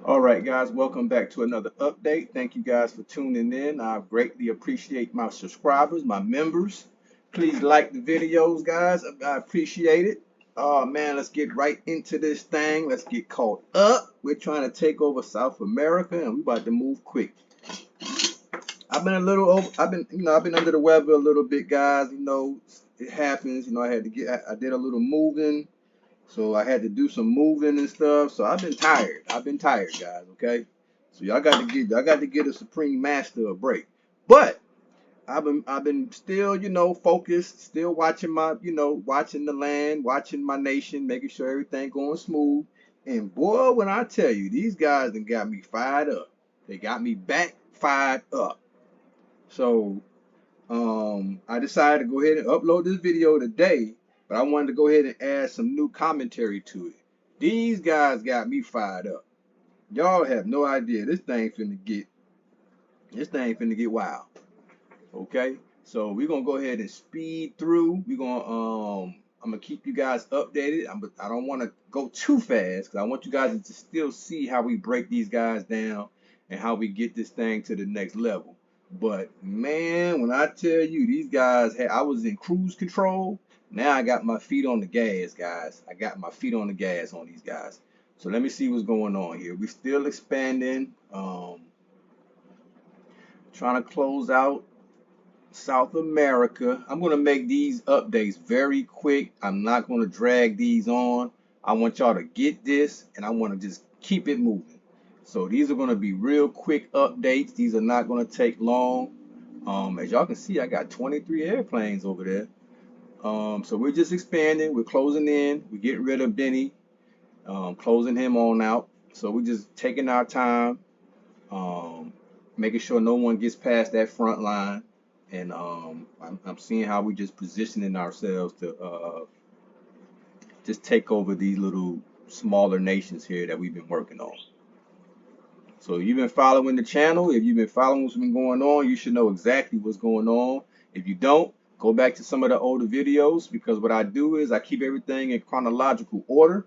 All right, guys, welcome back to another update. Thank you guys for tuning in. I greatly appreciate my subscribers, my members. Please like the videos, guys. I appreciate it. Oh man, let's get right into this thing. Let's get caught up. We're trying to take over South America, and we're about to move quick. I've been a little over. I've been under the weather a little bit, guys. It happens. I did a little moving. So I had to do some moving and stuff. So I've been tired. I've been tired, guys. Okay. So y'all got to get a Supreme Master a break. But I've been still, focused, still watching watching the land, watching my nation, making sure everything going smooth. And boy, when I tell you, these guys done got me fired up. They got me back fired up. So I decided to go ahead and upload this video today, but I wanted to go ahead and add some new commentary to it. These guys got me fired up. Y'all have no idea. This thing finna get wild. Okay? So we're gonna go ahead and speed through. I'm gonna keep you guys updated. I don't want to go too fast because I want you guys to still see how we break these guys down and how we get this thing to the next level. But man, when I tell you these guys I was in cruise control. Now I got my feet on the gas, guys. I got my feet on the gas on these guys. So let me see what's going on here. We still expanding. Trying to close out South America. I'm going to make these updates very quick. I'm not going to drag these on. I want y'all to get this and I want to just keep it moving. So these are going to be real quick updates. These are not going to take long. As y'all can see, I got 23 airplanes over there. So we're just expanding. We're closing in. We're getting rid of Benny, closing him on out. So we're just taking our time, making sure no one gets past that front line. And I'm seeing how we just positioning ourselves to just take over these little smaller nations here that we've been working on. So you've been following the channel. If you've been following what's been going on, you should know exactly what's going on. If you don't, go back to some of the older videos because what I do is I keep everything in chronological order.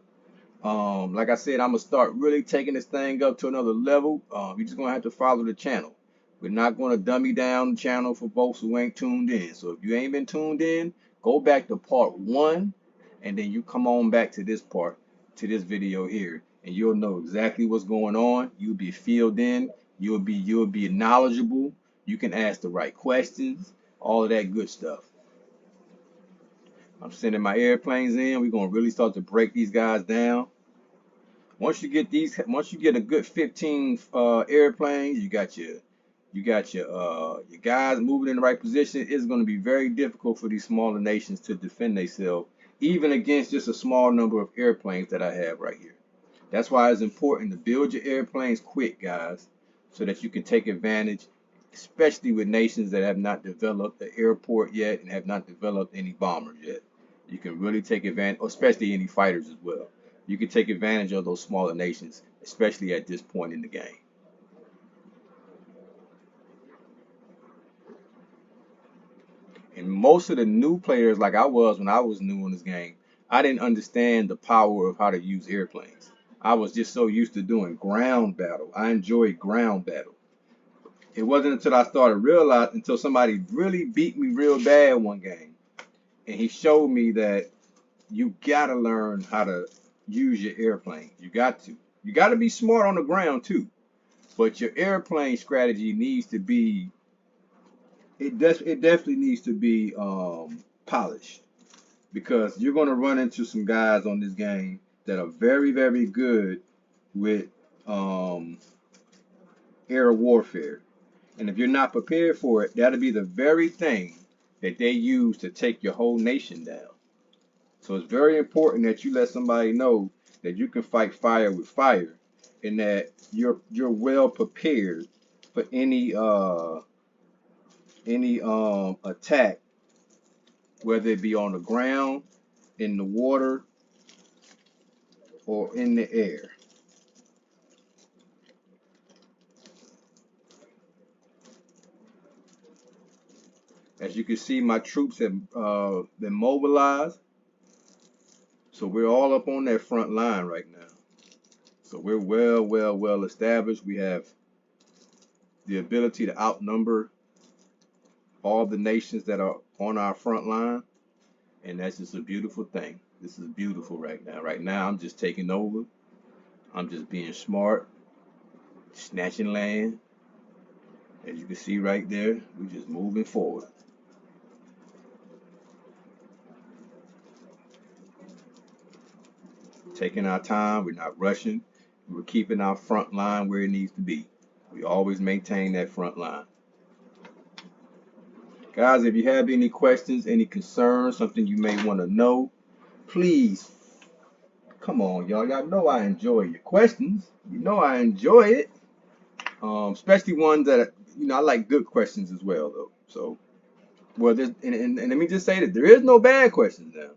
Like I said, I'm gonna start really taking this thing up to another level. You're just gonna have to follow the channel. We're not gonna dummy down the channel for folks who ain't tuned in. So if you ain't been tuned in, go back to part one, and then you come on back to this part, to this video here, and you'll know exactly what's going on. You'll be filled in. You'll be knowledgeable. You can ask the right questions. All of that good stuff. I'm sending my airplanes in. We're gonna really start to break these guys down. Once you get a good 15 airplanes, you got your guys moving in the right position. It's going to be very difficult for these smaller nations to defend themselves, even against just a small number of airplanes that I have right here. That's why it's important to build your airplanes quick, guys, so that you can take advantage, especially with nations that have not developed the airport yet and have not developed any bombers yet. You can really take advantage, especially any fighters as well. You can take advantage of those smaller nations, especially at this point in the game. And most of the new players, like I was when I was new in this game, I didn't understand the power of how to use airplanes. I was just so used to doing ground battle. I enjoyed ground battle. It wasn't until I started realizing, until somebody really beat me real bad one game, and he showed me that you gotta learn how to use your airplane. You got to. You got to be smart on the ground too. But your airplane strategy needs to be. It definitely needs to be polished because you're gonna run into some guys on this game that are very very good with um, air warfare. And if you're not prepared for it, that'll be the very thing that they use to take your whole nation down. So it's very important that you let somebody know that you can fight fire with fire and that you're well prepared for any attack, whether it be on the ground, in the water, or in the air. As you can see, my troops have been mobilized. So we're all up on that front line right now. So we're well established. We have the ability to outnumber all the nations that are on our front line. And that's just a beautiful thing. This is beautiful right now. Right now, I'm just taking over. I'm just being smart, snatching land. As you can see right there, we're just moving forward. Taking our time. We're not rushing. We're keeping our front line where it needs to be. We always maintain that front line. Guys, if you have any questions, any concerns, something you may want to know, please, come on, y'all. Y'all know I enjoy your questions. You know I enjoy it. Especially ones that, I like good questions as well, though. So, well, and let me just say that there is no bad questions now.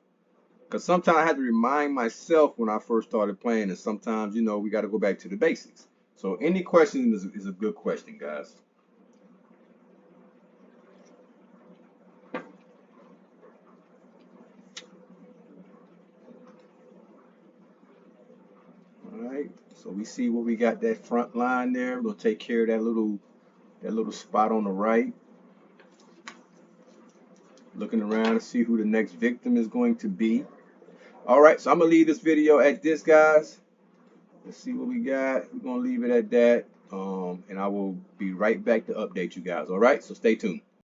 Because sometimes I had to remind myself when I first started playing, and sometimes, we got to go back to the basics. So any question is a good question, guys. All right. So we see what we got that front line there. We're gonna take care of that little spot on the right. Looking around to see who the next victim is going to be. All right. So I'm gonna leave this video at this, guys. Let's see what we got. We're gonna leave it at that. And I will be right back to update you guys. All right. So stay tuned.